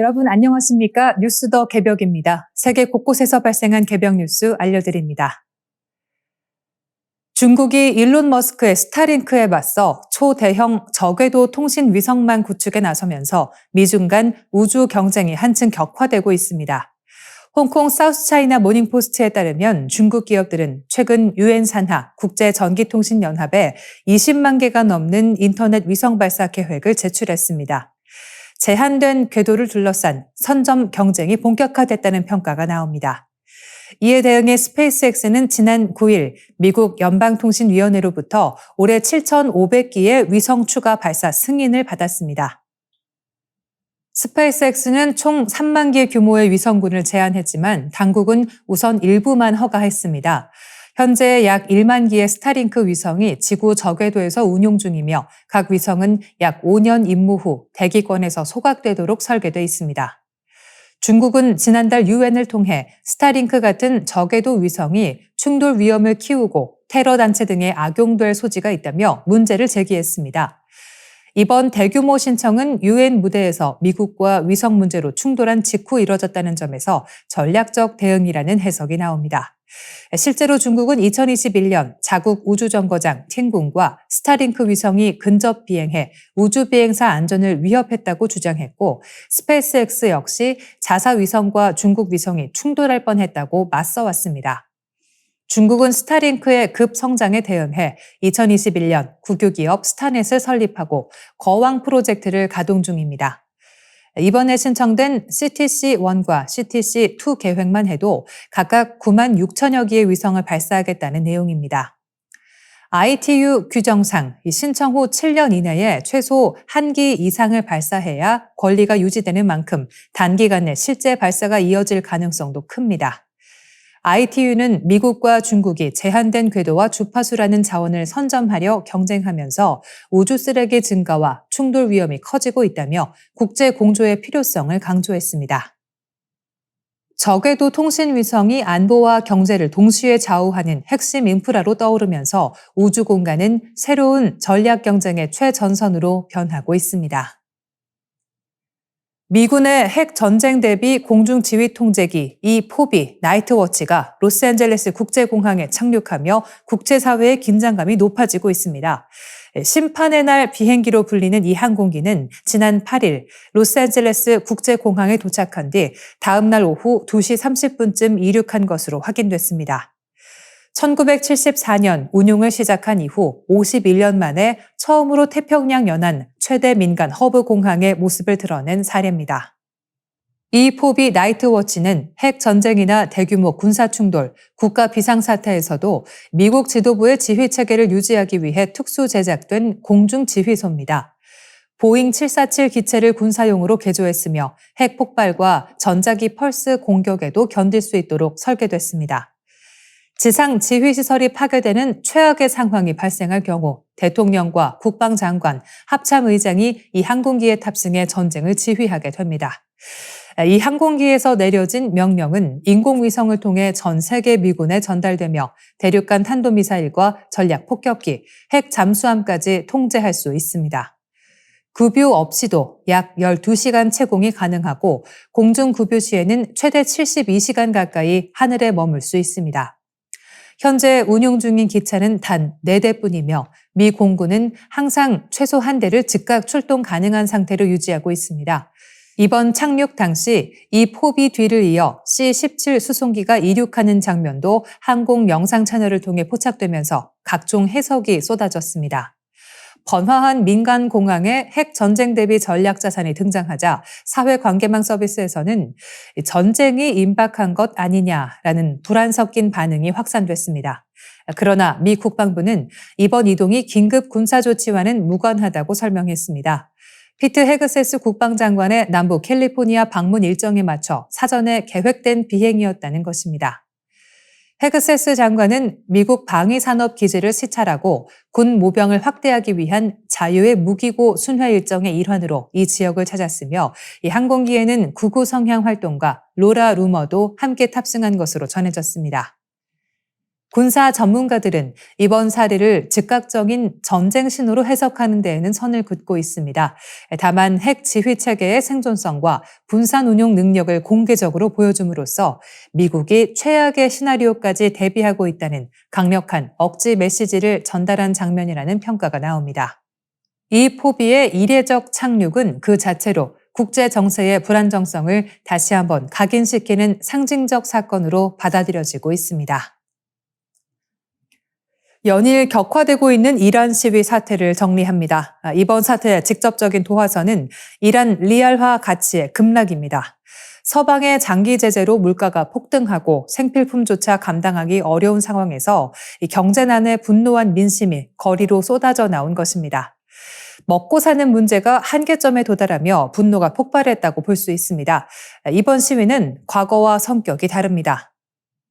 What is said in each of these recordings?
여러분 안녕하십니까? 뉴스 더 개벽입니다. 세계 곳곳에서 발생한 개벽 뉴스 알려드립니다. 중국이 일론 머스크의 스타링크에 맞서 초대형 저궤도 통신 위성망 구축에 나서면서 미중 간 우주 경쟁이 한층 격화되고 있습니다. 홍콩 사우스차이나 모닝포스트에 따르면 중국 기업들은 최근 유엔 산하 국제전기통신연합에 20만 개가 넘는 인터넷 위성 발사 계획을 제출했습니다. 제한된 궤도를 둘러싼 선점 경쟁이 본격화됐다는 평가가 나옵니다. 이에 대응해 스페이스X는 지난 9일 미국 연방통신위원회로부터 올해 7,500기의 위성 추가 발사 승인을 받았습니다. 스페이스X는 총 3만 개 규모의 위성군을 제안했지만 당국은 우선 일부만 허가했습니다. 현재 약 1만 기의 스타링크 위성이 지구 저궤도에서 운용 중이며 각 위성은 약 5년 임무 후 대기권에서 소각되도록 설계돼 있습니다. 중국은 지난달 유엔을 통해 스타링크 같은 저궤도 위성이 충돌 위험을 키우고 테러 단체 등에 악용될 소지가 있다며 문제를 제기했습니다. 이번 대규모 신청은 유엔 무대에서 미국과 위성 문제로 충돌한 직후 이뤄졌다는 점에서 전략적 대응이라는 해석이 나옵니다. 실제로 중국은 2021년 자국 우주정거장 팅궁과 스타링크 위성이 근접 비행해 우주 비행사 안전을 위협했다고 주장했고 스페이스X 역시 자사 위성과 중국 위성이 충돌할 뻔했다고 맞서왔습니다. 중국은 스타링크의 급성장에 대응해 2021년 국유기업 스타넷을 설립하고 거왕 프로젝트를 가동 중입니다. 이번에 신청된 CTC-1과 CTC-2 계획만 해도 각각 9만 6천여 기의 위성을 발사하겠다는 내용입니다. ITU 규정상 신청 후 7년 이내에 최소 1기 이상을 발사해야 권리가 유지되는 만큼 단기간 내 실제 발사가 이어질 가능성도 큽니다. ITU는 미국과 중국이 제한된 궤도와 주파수라는 자원을 선점하려 경쟁하면서 우주 쓰레기 증가와 충돌 위험이 커지고 있다며 국제 공조의 필요성을 강조했습니다. 저궤도 통신 위성이 안보와 경제를 동시에 좌우하는 핵심 인프라로 떠오르면서 우주 공간은 새로운 전략 경쟁의 최전선으로 변하고 있습니다. 미군의 핵 전쟁 대비 공중 지휘 통제기 이 포비 나이트워치가 로스앤젤레스 국제공항에 착륙하며 국제사회의 긴장감이 높아지고 있습니다. 심판의 날 비행기로 불리는 이 항공기는 지난 8일 로스앤젤레스 국제공항에 도착한 뒤 다음 날 오후 2시 30분쯤 이륙한 것으로 확인됐습니다. 1974년 운용을 시작한 이후 51년 만에 처음으로 태평양 연안 최대 민간 허브 공항의 모습을 드러낸 사례입니다. 이 포비 나이트워치는 핵 전쟁이나 대규모 군사 충돌, 국가 비상사태에서도 미국 지도부의 지휘 체계를 유지하기 위해 특수 제작된 공중 지휘소입니다. 보잉 747 기체를 군사용으로 개조했으며 핵 폭발과 전자기 펄스 공격에도 견딜 수 있도록 설계됐습니다. 지상 지휘시설이 파괴되는 최악의 상황이 발생할 경우 대통령과 국방장관, 합참의장이 이 항공기에 탑승해 전쟁을 지휘하게 됩니다. 이 항공기에서 내려진 명령은 인공위성을 통해 전 세계 미군에 전달되며 대륙간 탄도미사일과 전략폭격기, 핵 잠수함까지 통제할 수 있습니다. 급유 없이도 약 12시간 채공이 가능하고 공중급유 시에는 최대 72시간 가까이 하늘에 머물 수 있습니다. 현재 운용 중인 기차는 단 4대뿐이며 미 공군은 항상 최소 1대를 즉각 출동 가능한 상태로 유지하고 있습니다. 이번 착륙 당시 이 포비 뒤를 이어 C-17 수송기가 이륙하는 장면도 항공 영상 채널을 통해 포착되면서 각종 해석이 쏟아졌습니다. 번화한 민간 공항에 핵 전쟁 대비 전략 자산이 등장하자 사회관계망 서비스에서는 전쟁이 임박한 것 아니냐라는 불안 섞인 반응이 확산됐습니다. 그러나 미 국방부는 이번 이동이 긴급 군사조치와는 무관하다고 설명했습니다. 피트 헤그세스 국방장관의 남부 캘리포니아 방문 일정에 맞춰 사전에 계획된 비행이었다는 것입니다. 헤그세스 장관은 미국 방위산업 기지를 시찰하고 군 모병을 확대하기 위한 자유의 무기고 순회 일정의 일환으로 이 지역을 찾았으며 이 항공기에는 구구 성향 활동가 로라 루머도 함께 탑승한 것으로 전해졌습니다. 군사 전문가들은 이번 사례를 즉각적인 전쟁 신호로 해석하는 데에는 선을 긋고 있습니다. 다만 핵 지휘 체계의 생존성과 분산 운용 능력을 공개적으로 보여줌으로써 미국이 최악의 시나리오까지 대비하고 있다는 강력한 억지 메시지를 전달한 장면이라는 평가가 나옵니다. 이 포비의 이례적 착륙은 그 자체로 국제 정세의 불안정성을 다시 한번 각인시키는 상징적 사건으로 받아들여지고 있습니다. 연일 격화되고 있는 이란 시위 사태를 정리합니다. 이번 사태의 직접적인 도화선은 이란 리알화 가치의 급락입니다. 서방의 장기 제재로 물가가 폭등하고 생필품조차 감당하기 어려운 상황에서 경제난에 분노한 민심이 거리로 쏟아져 나온 것입니다. 먹고 사는 문제가 한계점에 도달하며 분노가 폭발했다고 볼 수 있습니다. 이번 시위는 과거와 성격이 다릅니다.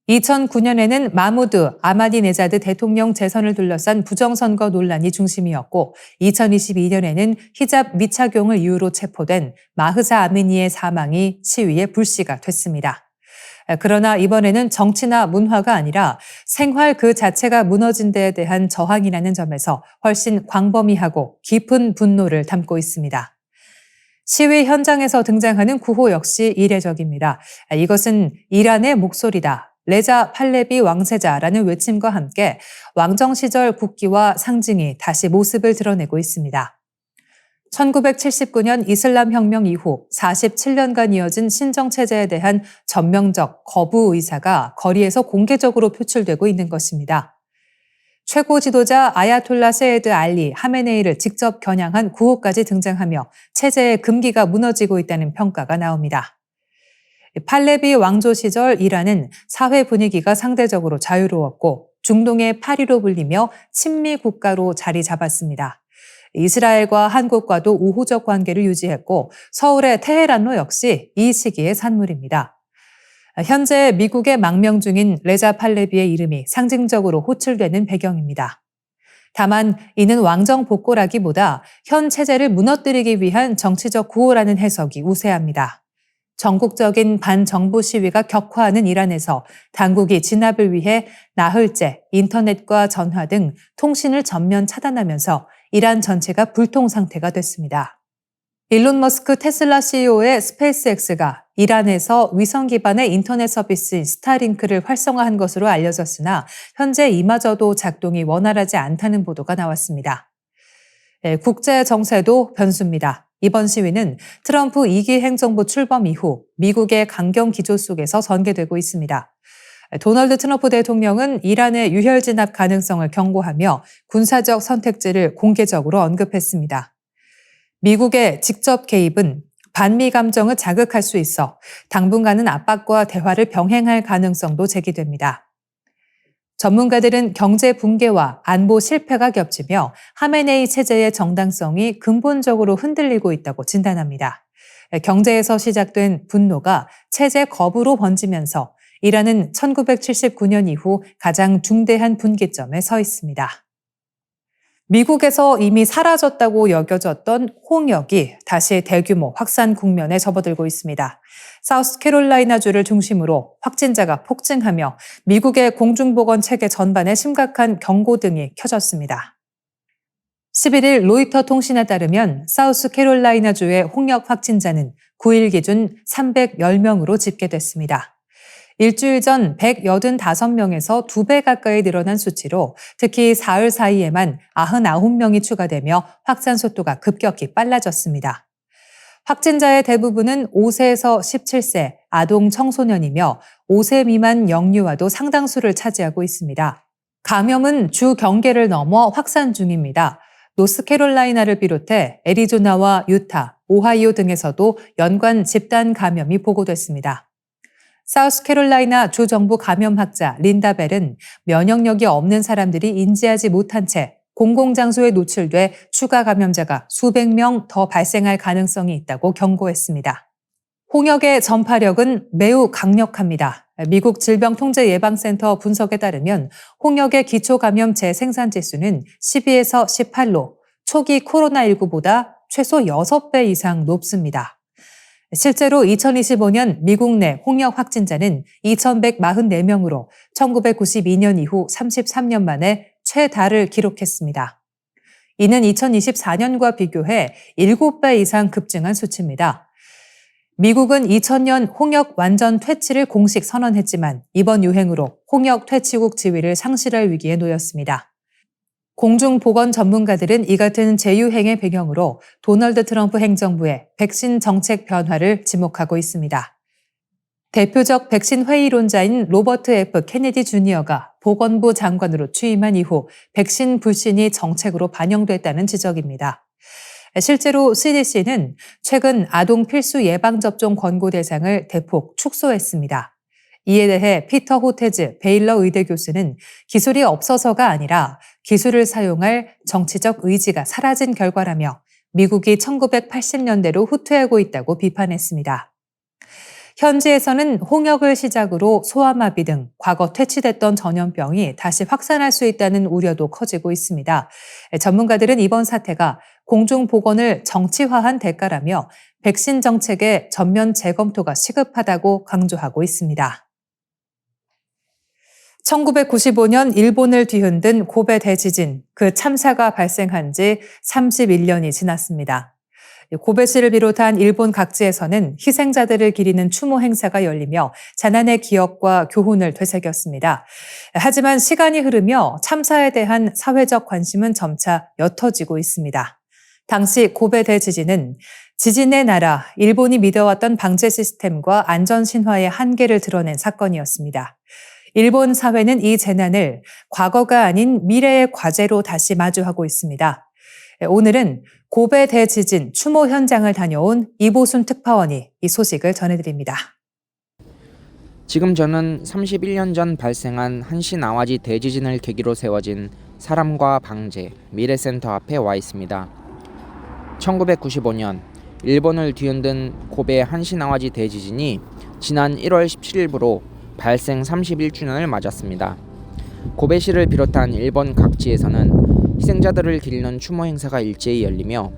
2009년에는 마무드 아마디네자드 대통령 재선을 둘러싼 부정선거 논란이 중심이었고 2022년에는 히잡 미착용을 이유로 체포된 마흐사 아미니의 사망이 시위의 불씨가 됐습니다. 그러나 이번에는 정치나 문화가 아니라 생활 그 자체가 무너진 데에 대한 저항이라는 점에서 훨씬 광범위하고 깊은 분노를 담고 있습니다. 시위 현장에서 등장하는 구호 역시 이례적입니다. 이것은 이란의 목소리다. 레자 팔레비 왕세자라는 외침과 함께 왕정 시절 국기와 상징이 다시 모습을 드러내고 있습니다. 1979년 이슬람 혁명 이후 47년간 이어진 신정체제에 대한 전면적 거부 의사가 거리에서 공개적으로 표출되고 있는 것입니다. 최고 지도자 아야톨라 세이드 알리 하메네이를 직접 겨냥한 구호까지 등장하며 체제의 금기가 무너지고 있다는 평가가 나옵니다. 팔레비 왕조 시절 이란은 사회 분위기가 상대적으로 자유로웠고 중동의 파리로 불리며 친미 국가로 자리 잡았습니다. 이스라엘과 한국과도 우호적 관계를 유지했고 서울의 테헤란로 역시 이 시기의 산물입니다. 현재 미국의 망명 중인 레자 팔레비의 이름이 상징적으로 호출되는 배경입니다. 다만 이는 왕정 복고라기보다 현 체제를 무너뜨리기 위한 정치적 구호라는 해석이 우세합니다. 전국적인 반정부 시위가 격화하는 이란에서 당국이 진압을 위해 나흘째 인터넷과 전화 등 통신을 전면 차단하면서 이란 전체가 불통 상태가 됐습니다. 일론 머스크 테슬라 CEO의 스페이스X가 이란에서 위성 기반의 인터넷 서비스인 스타링크를 활성화한 것으로 알려졌으나 현재 이마저도 작동이 원활하지 않다는 보도가 나왔습니다. 국제 정세도 변수입니다. 이번 시위는 트럼프 2기 행정부 출범 이후 미국의 강경 기조 속에서 전개되고 있습니다. 도널드 트럼프 대통령은 이란의 유혈 진압 가능성을 경고하며 군사적 선택지를 공개적으로 언급했습니다. 미국의 직접 개입은 반미 감정을 자극할 수 있어 당분간은 압박과 대화를 병행할 가능성도 제기됩니다. 전문가들은 경제 붕괴와 안보 실패가 겹치며 하메네이 체제의 정당성이 근본적으로 흔들리고 있다고 진단합니다. 경제에서 시작된 분노가 체제 거부로 번지면서 이란은 1979년 이후 가장 중대한 분기점에 서 있습니다. 미국에서 이미 사라졌다고 여겨졌던 홍역이 다시 대규모 확산 국면에 접어들고 있습니다. 사우스캐롤라이나주를 중심으로 확진자가 폭증하며 미국의 공중보건 체계 전반에 심각한 경고등이 켜졌습니다. 11일 로이터 통신에 따르면 사우스캐롤라이나주의 홍역 확진자는 9일 기준 310명으로 집계됐습니다. 일주일 전 185명에서 2배 가까이 늘어난 수치로 특히 사흘 사이에만 99명이 추가되며 확산 속도가 급격히 빨라졌습니다. 확진자의 대부분은 5세에서 17세 아동 청소년이며 5세 미만 영유아도 상당수를 차지하고 있습니다. 감염은 주 경계를 넘어 확산 중입니다. 노스캐롤라이나를 비롯해 애리조나와 유타, 오하이오 등에서도 연관 집단 감염이 보고됐습니다. 사우스캐롤라이나 주정부 감염학자 린다 벨은 면역력이 없는 사람들이 인지하지 못한 채 공공장소에 노출돼 추가 감염자가 수백 명 더 발생할 가능성이 있다고 경고했습니다. 홍역의 전파력은 매우 강력합니다. 미국 질병통제예방센터 분석에 따르면 홍역의 기초감염 재생산 지수는 12에서 18로 초기 코로나19보다 최소 6배 이상 높습니다. 실제로 2025년 미국 내 홍역 확진자는 2,144명으로 1992년 이후 33년 만에 최다를 기록했습니다. 이는 2024년과 비교해 7배 이상 급증한 수치입니다. 미국은 2000년 홍역 완전 퇴치를 공식 선언했지만 이번 유행으로 홍역 퇴치국 지위를 상실할 위기에 놓였습니다. 공중보건 전문가들은 이 같은 재유행의 배경으로 도널드 트럼프 행정부의 백신 정책 변화를 지목하고 있습니다. 대표적 백신 회의론자인 로버트 F. 케네디 주니어가 보건부 장관으로 취임한 이후 백신 불신이 정책으로 반영됐다는 지적입니다. 실제로 CDC는 최근 아동 필수 예방접종 권고 대상을 대폭 축소했습니다. 이에 대해 피터 호테즈 베일러 의대 교수는 기술이 없어서가 아니라 기술을 사용할 정치적 의지가 사라진 결과라며 미국이 1980년대로 후퇴하고 있다고 비판했습니다. 현지에서는 홍역을 시작으로 소아마비 등 과거 퇴치됐던 전염병이 다시 확산할 수 있다는 우려도 커지고 있습니다. 전문가들은 이번 사태가 공중보건을 정치화한 대가라며 백신 정책의 전면 재검토가 시급하다고 강조하고 있습니다. 1995년 일본을 뒤흔든 고베 대지진, 그 참사가 발생한 지 31년이 지났습니다. 고베시를 비롯한 일본 각지에서는 희생자들을 기리는 추모 행사가 열리며 재난의 기억과 교훈을 되새겼습니다. 하지만 시간이 흐르며 참사에 대한 사회적 관심은 점차 옅어지고 있습니다. 당시 고베 대지진은 지진의 나라, 일본이 믿어왔던 방제 시스템과 안전 신화의 한계를 드러낸 사건이었습니다. 일본 사회는 이 재난을 과거가 아닌 미래의 과제로 다시 마주하고 있습니다. 오늘은 고베 대지진 추모 현장을 다녀온 이보순 특파원이 이 소식을 전해드립니다. 지금 저는 31년 전 발생한 한신 아와지 대지진을 계기로 세워진 사람과 방제 미래센터 앞에 와 있습니다. 1995년 일본을 뒤흔든 고베 한신 아와지 대지진이 지난 1월 17일부로 발생 31주년을 맞았습니다. 고베시를 비롯한 일본 각지에서는 희생자들을 기리는 추모 행사가 일제히 열리며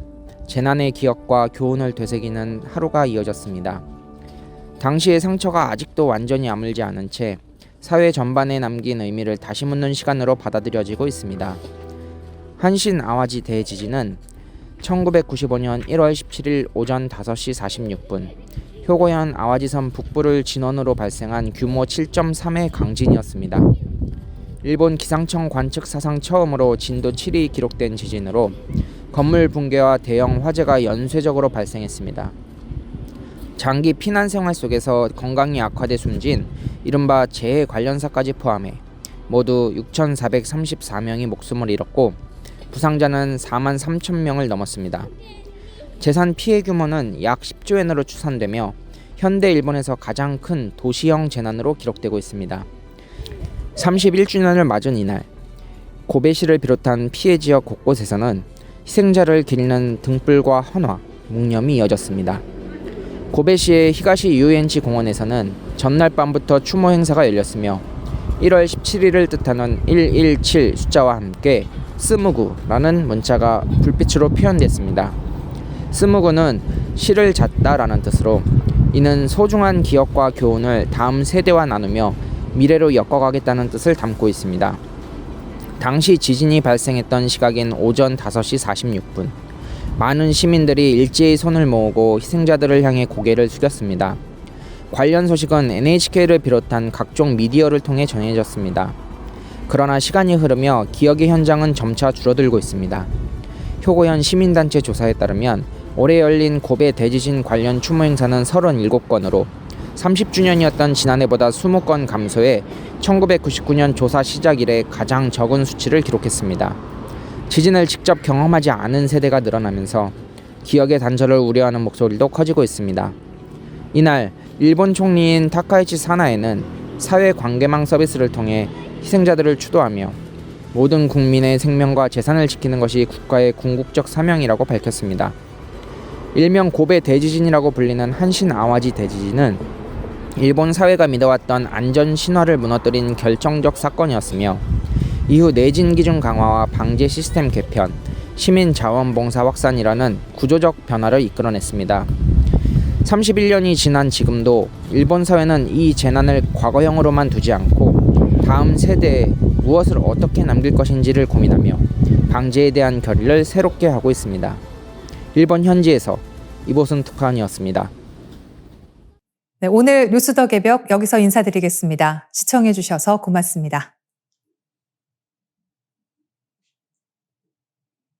재난의 기억과 교훈을 되새기는 하루가 이어졌습니다. 당시의 상처가 아직도 완전히 아물지 않은 채 사회 전반에 남긴 의미를 다시 묻는 시간으로 받아들여지고 있습니다. 한신 아와지 대지진은 1995년 1월 17일 오전 5시 46분 효고현 아와지섬 북부를 진원으로 발생한 규모 7.3의 강진이었습니다. 일본 기상청 관측 사상 처음으로 진도 7이 기록된 지진으로 건물 붕괴와 대형 화재가 연쇄적으로 발생했습니다. 장기 피난 생활 속에서 건강이 악화돼 숨진 이른바 재해 관련사까지 포함해 모두 6,434명이 목숨을 잃었고 부상자는 4만 3천 명을 넘었습니다. 재산 피해 규모는 약 10조 엔으로 추산되며 현대 일본에서 가장 큰 도시형 재난으로 기록되고 있습니다. 31주년을 맞은 이날, 고베시를 비롯한 피해 지역 곳곳에서는 희생자를 기리는 등불과 헌화, 묵념이 이어졌습니다. 고베시의 히가시 유엔치 공원에서는 전날 밤부터 추모 행사가 열렸으며 1월 17일을 뜻하는 117 숫자와 함께 스무구라는 문자가 불빛으로 표현됐습니다. 스무구는 시를 잣다라는 뜻으로 이는 소중한 기억과 교훈을 다음 세대와 나누며 미래로 엮어가겠다는 뜻을 담고 있습니다. 당시 지진이 발생했던 시각인 오전 5시 46분 많은 시민들이 일제히 손을 모으고 희생자들을 향해 고개를 숙였습니다. 관련 소식은 NHK를 비롯한 각종 미디어를 통해 전해졌습니다. 그러나 시간이 흐르며 기억의 현장은 점차 줄어들고 있습니다. 효고현 시민단체 조사에 따르면 올해 열린 고베 대지진 관련 추모 행사는 37건으로 30주년이었던 지난해보다 20건 감소해 1999년 조사 시작 이래 가장 적은 수치를 기록했습니다. 지진을 직접 경험하지 않은 세대가 늘어나면서 기억의 단절을 우려하는 목소리도 커지고 있습니다. 이날 일본 총리인 타카이치 사나에는 사회관계망 서비스를 통해 희생자들을 추도하며 모든 국민의 생명과 재산을 지키는 것이 국가의 궁극적 사명이라고 밝혔습니다. 일명 고베 대지진이라고 불리는 한신 아와지 대지진은 일본 사회가 믿어왔던 안전 신화를 무너뜨린 결정적 사건이었으며 이후 내진 기준 강화와 방제 시스템 개편, 시민 자원봉사 확산이라는 구조적 변화를 이끌어냈습니다. 31년이 지난 지금도 일본 사회는 이 재난을 과거형으로만 두지 않고 다음 세대에 무엇을 어떻게 남길 것인지를 고민하며 방제에 대한 결의를 새롭게 하고 있습니다. 일본 현지에서 이보순 특파원이었습니다. 네, 오늘 뉴스 더 개벽 여기서 인사드리겠습니다. 시청해 주셔서 고맙습니다.